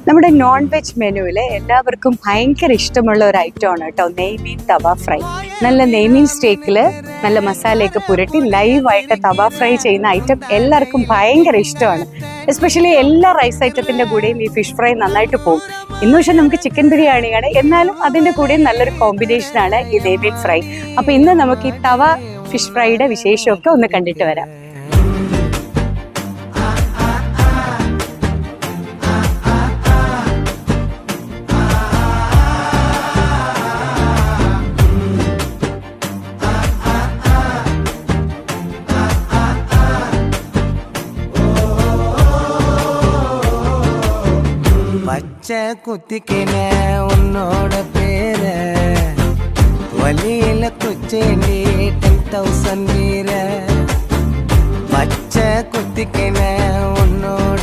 നമ്മുടെ non veg മെനുവിൽ എല്ലാവർക്കും ഭയങ്കര ഇഷ്ടമുള്ള ഒരു ഐറ്റമാണ് കേട്ടോ നെയ്മീൻ തവ ഫ്രൈ. നല്ല നെയ്മീൻ സ്റ്റേക്കിൽ നല്ല മസാലയൊക്കെ പുരട്ടി ലൈവായിട്ട് തവ ഫ്രൈ ചെയ്യുന്ന ഐറ്റം എല്ലാവർക്കും ഭയങ്കര ഇഷ്ടമാണ്. എസ്പെഷ്യലി എല്ലാ റൈസ് ഐറ്റത്തിൻ്റെ കൂടെയും ഈ ഫിഷ് ഫ്രൈ നന്നായിട്ട് പോകും. ഇന്ന് പക്ഷെ നമുക്ക് ചിക്കൻ ബിരിയാണിയാണ്, എന്നാലും അതിൻ്റെ കൂടെയും നല്ലൊരു കോമ്പിനേഷനാണ് ഈ നെയ്മീൻ ഫ്രൈ. അപ്പോൾ ഇന്ന് നമുക്ക് ഈ തവ ഫിഷ് ഫ്രൈയുടെ വിശേഷമൊക്കെ ഒന്ന് കണ്ടിട്ട് വരാം. பச்சை குத்திக்கின உன்னோட பேர வலியில குச்சேண்டி 10,000 வீர. பச்சை குத்திக்கின உன்னோட